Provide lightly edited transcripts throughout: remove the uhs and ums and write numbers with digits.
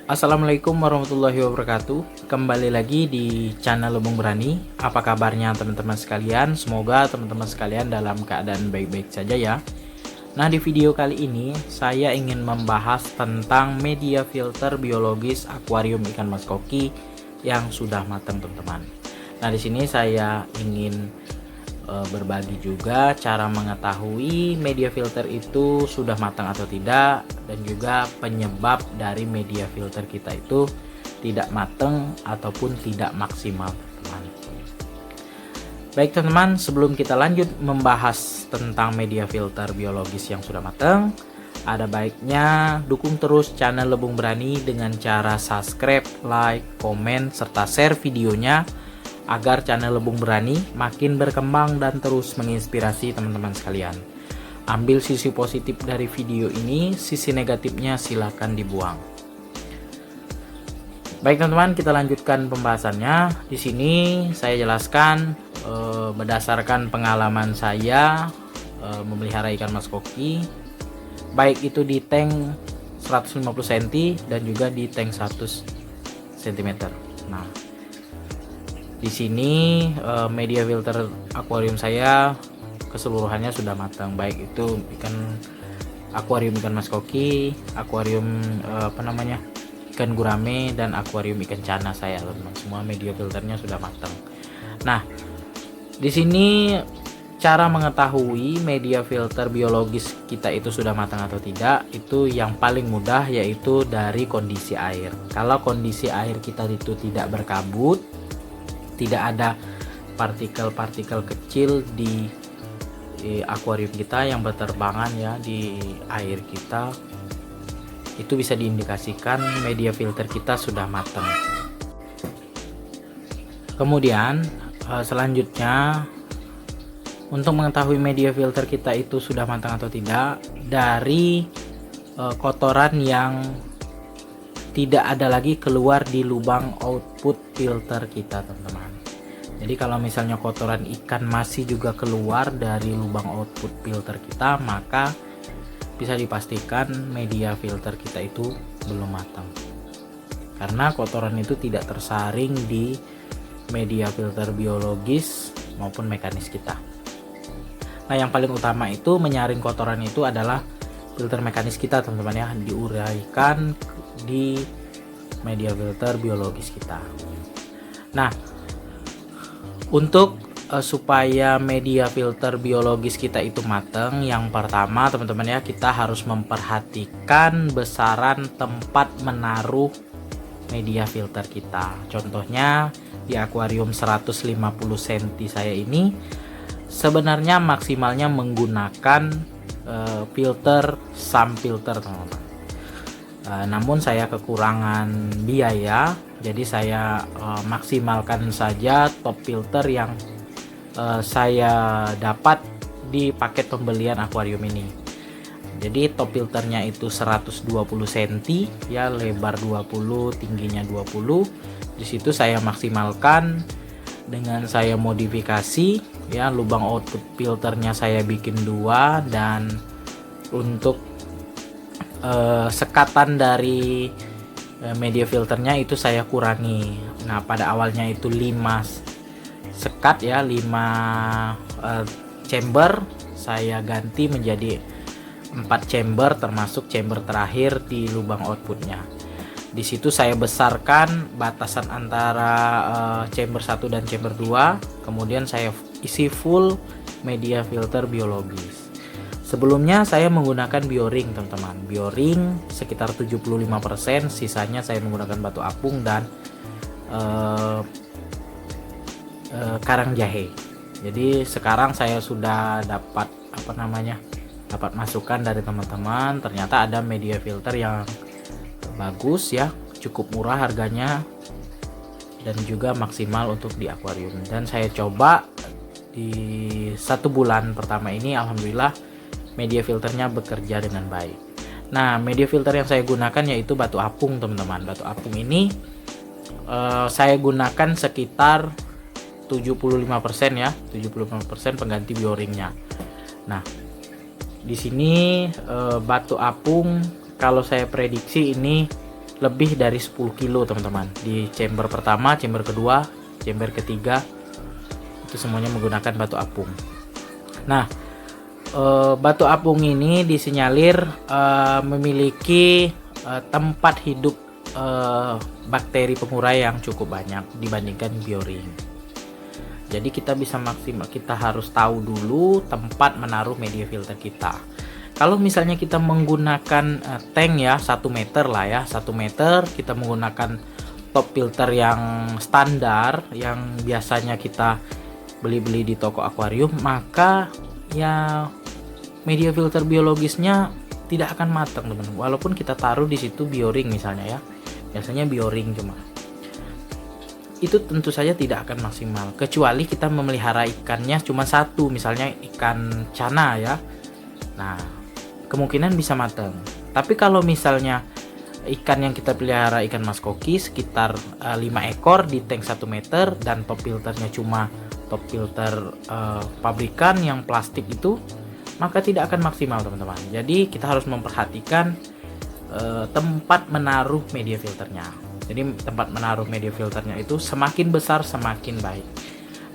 Assalamualaikum warahmatullahi wabarakatuh. Kembali lagi di channel Lubung Berani. Apa kabarnya teman-teman sekalian? Semoga teman-teman sekalian dalam keadaan baik-baik saja ya. Nah, di video kali ini saya ingin membahas tentang media filter biologis akuarium ikan mas koki yang sudah matang, teman-teman. Nah, di sini saya ingin berbagi juga cara mengetahui media filter itu sudah matang atau tidak, dan juga penyebab dari media filter kita itu tidak matang ataupun tidak maksimal, teman-teman. Baik teman-teman, sebelum kita lanjut membahas tentang media filter biologis yang sudah matang, ada baiknya dukung terus channel Lubung Berani dengan cara subscribe, like, komen, serta share videonya agar channel Lubung Berani makin berkembang dan terus menginspirasi teman-teman sekalian. Ambil sisi positif dari video ini, sisi negatifnya silakan dibuang. Baik teman-teman, kita lanjutkan pembahasannya. Di sini saya jelaskan berdasarkan pengalaman saya memelihara ikan mas koki, baik itu di tank 150 cm dan juga di tank 100 cm. Nah, di sini media filter akuarium saya keseluruhannya sudah matang, baik itu akuarium ikan mas koki, akuarium ikan gurame, dan akuarium ikan cana saya, teman-teman. Semua media filternya sudah matang. Nah, di sini cara mengetahui media filter biologis kita itu sudah matang atau tidak, itu yang paling mudah yaitu dari kondisi air. Kalau kondisi air kita itu tidak berkabut, tidak ada partikel-partikel kecil di akuarium kita yang berterbangan ya di air kita, itu bisa diindikasikan media filter kita sudah matang. Kemudian selanjutnya, untuk mengetahui media filter kita itu sudah matang atau tidak, dari kotoran yang tidak ada lagi keluar di lubang output filter kita, teman-teman. Jadi kalau misalnya kotoran ikan masih juga keluar dari lubang output filter kita, maka bisa dipastikan media filter kita itu belum matang, karena kotoran itu tidak tersaring di media filter biologis maupun mekanis kita. Nah, yang paling utama itu menyaring kotoran itu adalah filter mekanis kita, teman-teman ya, diuraikan di media filter biologis kita. Nah, untuk supaya media filter biologis kita itu matang, yang pertama teman-teman ya, kita harus memperhatikan besaran tempat menaruh media filter kita. Contohnya di akuarium 150 cm saya ini sebenarnya maksimalnya menggunakan filter SAM filter, teman-teman. Namun saya kekurangan biaya, jadi saya maksimalkan saja top filter yang saya dapat di paket pembelian akuarium ini. Jadi top filternya itu 120 cm ya, lebar 20, tingginya 20. Di situ saya maksimalkan dengan saya modifikasi ya, lubang output filternya saya bikin 2, dan untuk sekatan dari media filternya itu saya kurangi. Nah, pada awalnya itu 5 sekat ya, 5 chamber, saya ganti menjadi 4 chamber termasuk chamber terakhir di lubang outputnya. Di situ saya besarkan batasan antara chamber 1 dan chamber 2, kemudian saya isi full media filter biologis. Sebelumnya saya menggunakan bioring, teman-teman. Bioring sekitar 75%, sisanya saya menggunakan batu apung dan karang jahe. Jadi sekarang saya sudah dapat dapat masukan dari teman-teman, ternyata ada media filter yang bagus ya, cukup murah harganya dan juga maksimal untuk di akuarium. Dan saya coba di 1 bulan pertama ini, alhamdulillah media filternya bekerja dengan baik. Nah, media filter yang saya gunakan yaitu batu apung, teman-teman. Batu apung ini saya gunakan sekitar 75% ya, 75% pengganti bioringnya. Nah, di sini batu apung kalau saya prediksi ini lebih dari 10 kilo teman-teman. Di chamber pertama, chamber kedua, chamber ketiga itu semuanya menggunakan batu apung. Nah, batu apung ini disinyalir memiliki tempat hidup bakteri pengurai yang cukup banyak dibandingkan bioring. Jadi kita bisa maksimal, kita harus tahu dulu tempat menaruh media filter kita. Kalau misalnya kita menggunakan tank ya 1 meter lah ya, 1 meter kita menggunakan top filter yang standar yang biasanya kita beli-beli di toko akuarium, maka ya media filter biologisnya tidak akan matang teman-teman. Walaupun kita taruh di situ bioring misalnya ya, biasanya bioring cuma itu tentu saja tidak akan maksimal, kecuali kita memelihara ikannya cuma satu, misalnya ikan cana ya. Nah, kemungkinan bisa matang. Tapi kalau misalnya ikan yang kita pelihara ikan mas koki sekitar 5 ekor di tank 1 meter dan top filternya cuma top filter pabrikan yang plastik itu, maka tidak akan maksimal teman-teman. Jadi kita harus memperhatikan tempat menaruh media filternya. Jadi tempat menaruh media filternya itu semakin besar semakin baik.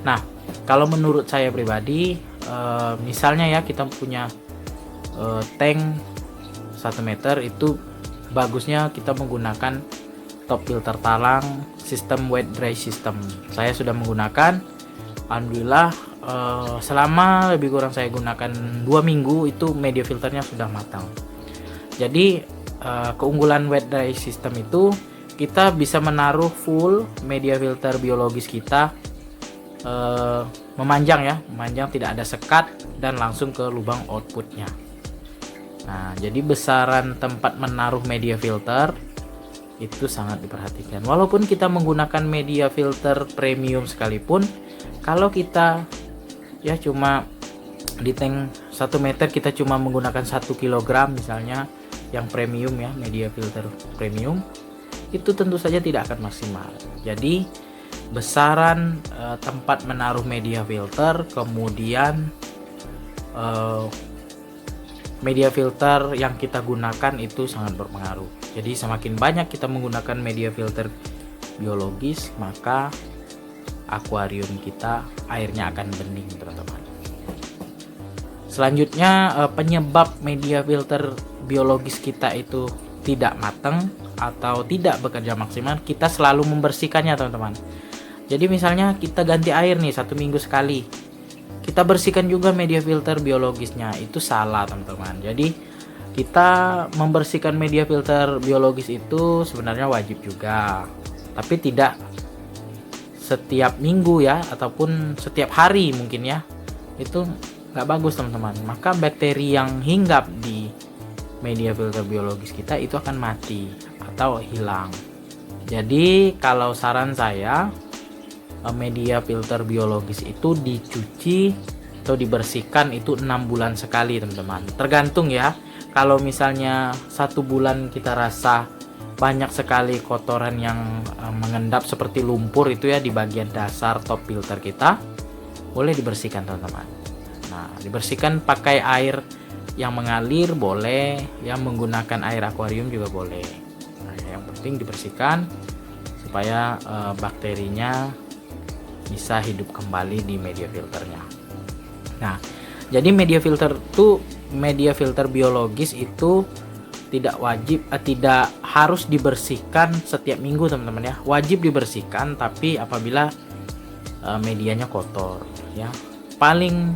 Nah, kalau menurut saya pribadi, misalnya ya kita punya tank 1 meter, itu bagusnya kita menggunakan top filter talang sistem wet dry system. Saya sudah menggunakan, alhamdulillah selama lebih kurang saya gunakan 2 minggu itu media filternya sudah matang. Jadi keunggulan wet dry system itu kita bisa menaruh full media filter biologis kita memanjang ya, memanjang tidak ada sekat dan langsung ke lubang outputnya. Nah, jadi besaran tempat menaruh media filter itu sangat diperhatikan. Walaupun kita menggunakan media filter premium sekalipun, kalau kita ya cuma di tank 1 meter kita cuma menggunakan 1 kg misalnya yang premium ya, media filter premium, itu tentu saja tidak akan maksimal. Jadi besaran tempat menaruh media filter, kemudian media filter yang kita gunakan itu sangat berpengaruh. Jadi semakin banyak kita menggunakan media filter biologis, maka akuarium kita airnya akan bening teman-teman. Selanjutnya penyebab media filter biologis kita itu tidak matang atau tidak bekerja maksimal, kita selalu membersihkannya teman-teman. Jadi misalnya kita ganti air nih 1 minggu sekali, kita bersihkan juga media filter biologisnya, itu salah teman-teman. Jadi kita membersihkan media filter biologis itu sebenarnya wajib juga, tapi tidak setiap minggu ya, ataupun setiap hari mungkin ya, itu nggak bagus teman-teman. Maka bakteri yang hinggap di media filter biologis kita itu akan mati atau hilang. Jadi kalau saran saya, media filter biologis itu dicuci atau dibersihkan itu 6 bulan sekali teman-teman. Tergantung ya, kalau misalnya 1 bulan kita rasa banyak sekali kotoran yang mengendap seperti lumpur itu ya di bagian dasar top filter kita, boleh dibersihkan teman-teman. Nah, dibersihkan pakai air yang mengalir boleh, yang menggunakan air akuarium juga boleh. Nah, yang penting dibersihkan supaya bakterinya bisa hidup kembali di media filternya. Nah, jadi media filter biologis itu tidak wajib, tidak harus dibersihkan setiap minggu teman-teman ya. Wajib dibersihkan, tapi apabila medianya kotor ya, paling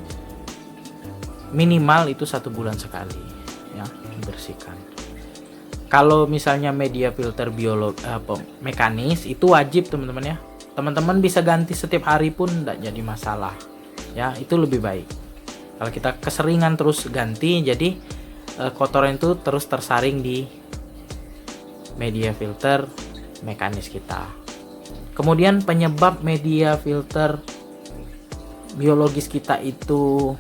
minimal itu 1 bulan sekali ya dibersihkan. Kalau misalnya media filter mekanis itu wajib teman-teman ya. Teman-teman bisa ganti setiap hari pun tidak jadi masalah ya, itu lebih baik. Kalau kita keseringan terus ganti, jadi kotoran itu terus tersaring di media filter mekanis kita. Kemudian penyebab media filter biologis kita itu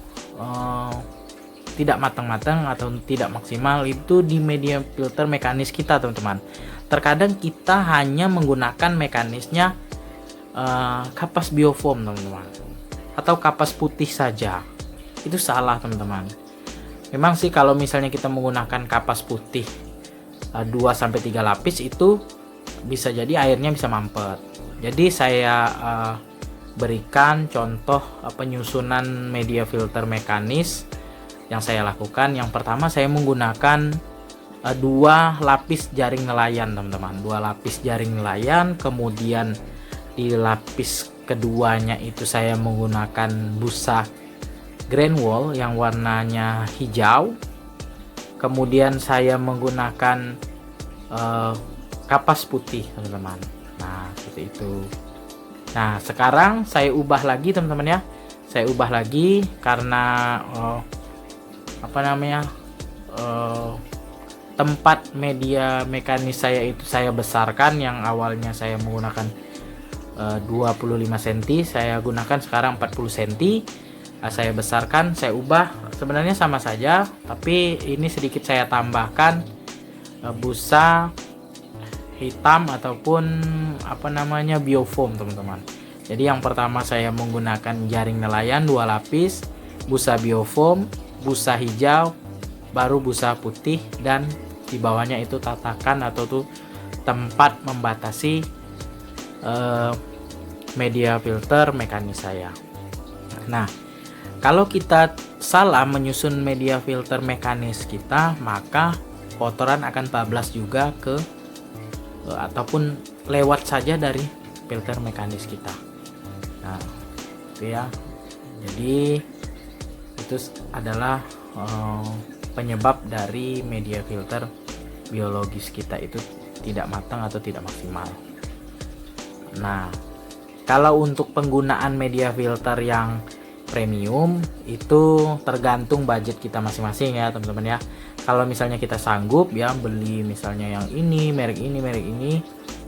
tidak matang-matang atau tidak maksimal itu di media filter mekanis kita teman-teman. Terkadang kita hanya menggunakan mekanisnya kapas biofoam teman-teman, atau kapas putih saja. Itu salah teman-teman. Memang sih kalau misalnya kita menggunakan kapas putih 2-3 lapis itu bisa jadi airnya bisa mampet. Jadi saya berikan contoh penyusunan media filter mekanis yang saya lakukan. Yang pertama, saya menggunakan 2 lapis jaring nelayan, teman-teman. 2 lapis jaring nelayan, kemudian di lapis keduanya itu saya menggunakan busa grain wool yang warnanya hijau. Kemudian saya menggunakan kapas putih, teman-teman. Nah, seperti itu. Nah, sekarang saya ubah lagi, teman-teman ya. Saya ubah lagi karena tempat media mekanis saya itu saya besarkan. Yang awalnya saya menggunakan 25 cm, saya gunakan sekarang 40 cm. Saya besarkan, saya ubah. Sebenarnya sama saja, tapi ini sedikit saya tambahkan busa hitam ataupun biofoam, teman-teman. Jadi yang pertama saya menggunakan jaring nelayan 2 lapis, busa biofoam, busa hijau, baru busa putih, dan di bawahnya itu tatakan atau tuh tempat membatasi media filter mekanis saya. Nah, kalau kita salah menyusun media filter mekanis kita, maka kotoran akan bablas juga ke ataupun lewat saja dari filter mekanis kita. Nah, itu ya. Jadi itu adalah penyebab dari media filter biologis kita itu tidak matang atau tidak maksimal. Nah, kalau untuk penggunaan media filter yang premium itu tergantung budget kita masing-masing ya, teman-teman ya. Kalau misalnya kita sanggup ya beli misalnya yang ini, merek ini,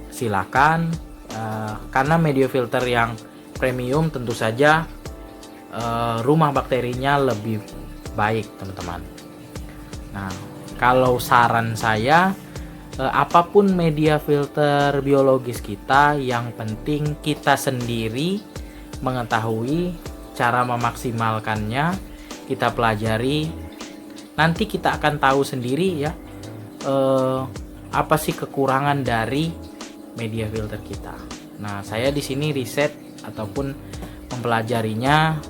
silakan. Karena media filter yang premium tentu saja rumah bakterinya lebih baik, teman-teman. Nah, kalau saran saya, apapun media filter biologis kita, yang penting kita sendiri mengetahui cara memaksimalkannya, kita pelajari. Nanti kita akan tahu sendiri ya apa sih kekurangan dari media filter kita. Nah, saya di sini riset ataupun mempelajarinya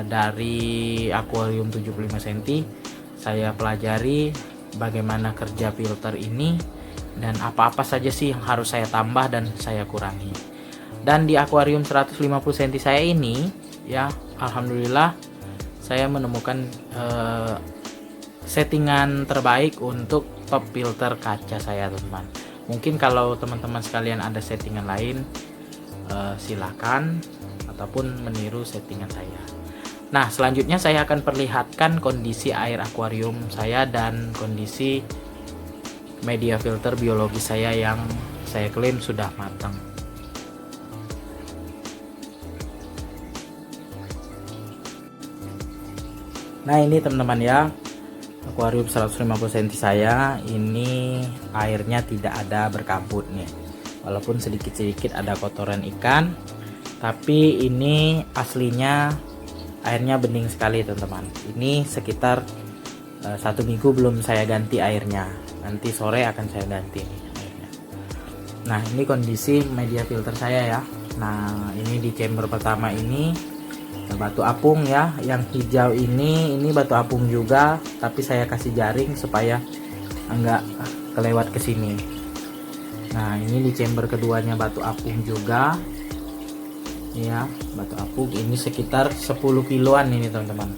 dari akuarium 75 cm. Saya pelajari bagaimana kerja filter ini dan apa-apa saja sih yang harus saya tambah dan saya kurangi. Dan di akuarium 150 cm saya ini ya, alhamdulillah saya menemukan settingan terbaik untuk top filter kaca saya, teman-teman. Mungkin kalau teman-teman sekalian ada settingan lain, silakan ataupun meniru settingan saya. Nah, selanjutnya saya akan perlihatkan kondisi air akuarium saya dan kondisi media filter biologi saya yang saya klaim sudah matang. Nah, ini teman-teman ya, akuarium 150 cm saya ini airnya tidak ada berkabut nih. Walaupun sedikit-sedikit ada kotoran ikan, tapi ini aslinya airnya bening sekali, teman-teman. Ini sekitar 1 minggu belum saya ganti airnya. Nanti sore akan saya ganti nih airnya. Nah, ini kondisi media filter saya ya. Nah, ini di chamber pertama ini batu apung ya. Yang hijau ini batu apung juga, tapi saya kasih jaring supaya enggak kelewat ke sini. Nah, ini di chamber keduanya batu apung juga. Ya, batu apung ini sekitar 10 kiloan ini, teman-teman.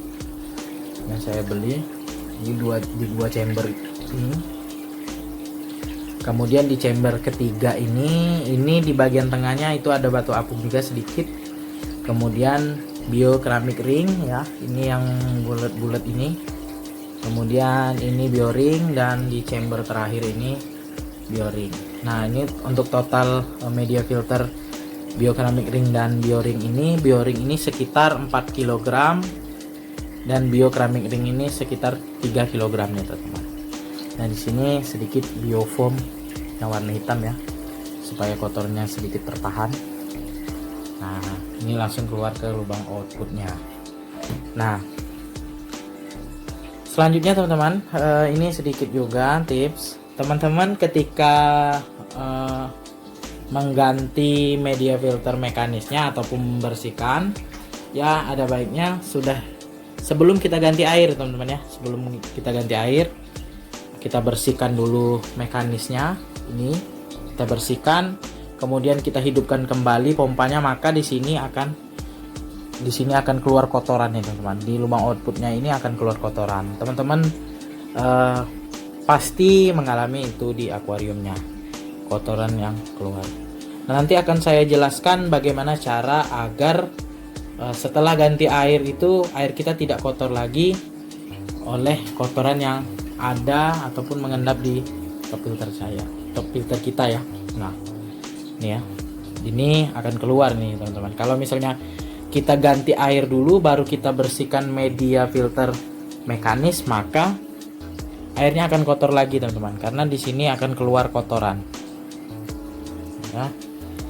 Yang saya beli ini di dua chamber ini. Kemudian di chamber ketiga ini di bagian tengahnya itu ada batu apung juga sedikit. Kemudian biokeramik ring ya, ini yang bulat-bulat ini. Kemudian ini bioring, dan di chamber terakhir ini bioring. Nah, ini untuk total media filter biokeramik ring dan bioring ini sekitar 4 kg, dan biokeramik ring ini sekitar 3 kg ya, teman-teman. Nah, di sini sedikit biofoam yang warna hitam ya, supaya kotornya sedikit tertahan. Nah, ini langsung keluar ke lubang outputnya. Nah, selanjutnya teman-teman, ini sedikit juga tips teman-teman ketika mengganti media filter mekanisnya ataupun membersihkan, ya ada baiknya sebelum kita ganti air teman-teman ya, sebelum kita ganti air kita bersihkan dulu mekanisnya. Ini kita bersihkan, kemudian kita hidupkan kembali pompanya, maka di sini akan keluar kotoran ya teman-teman. Di lubang outputnya ini akan keluar kotoran. Teman-teman pasti mengalami itu di akuariumnya, kotoran yang keluar. Nah, nanti akan saya jelaskan bagaimana cara agar setelah ganti air itu air kita tidak kotor lagi oleh kotoran yang ada ataupun mengendap di top filter kita ya. Nah, ini ya, ini akan keluar nih teman-teman. Kalau misalnya kita ganti air dulu baru kita bersihkan media filter mekanis, maka airnya akan kotor lagi teman-teman, karena di sini akan keluar kotoran ya,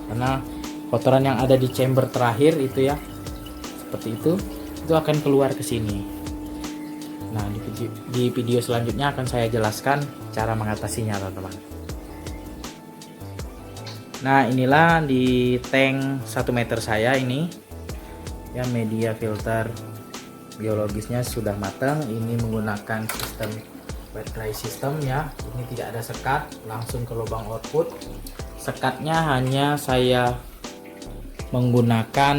karena kotoran yang ada di chamber terakhir itu ya, seperti itu akan keluar ke sini. Nah, di video selanjutnya akan saya jelaskan cara mengatasinya teman-teman. Nah, inilah di tank 1 meter saya ini ya, media filter biologisnya sudah matang. Ini menggunakan sistem wet dry system ya. Ini tidak ada sekat, langsung ke lubang output. Sekatnya hanya saya menggunakan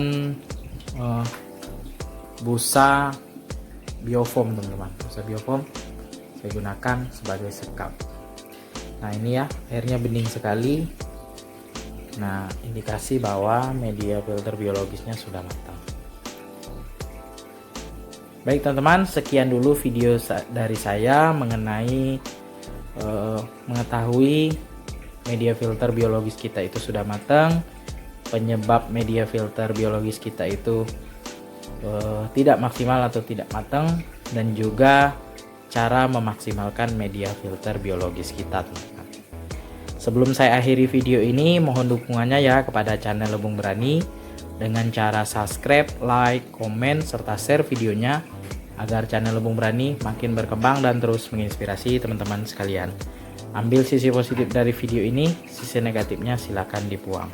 busa biofoam teman-teman. Busa biofoam saya gunakan sebagai sekat. Nah, ini ya, airnya bening sekali. Nah, indikasi bahwa media filter biologisnya sudah matang. Baik teman-teman, sekian dulu video dari saya mengenai mengetahui media filter biologis kita itu sudah matang, penyebab media filter biologis kita itu tidak maksimal atau tidak matang, dan juga cara memaksimalkan media filter biologis kita teman-teman. Sebelum saya akhiri video ini, mohon dukungannya ya kepada channel Lebung Berani dengan cara subscribe, like, komen, serta share videonya agar channel Lebung Berani makin berkembang dan terus menginspirasi teman-teman sekalian. Ambil sisi positif dari video ini, sisi negatifnya silakan dibuang.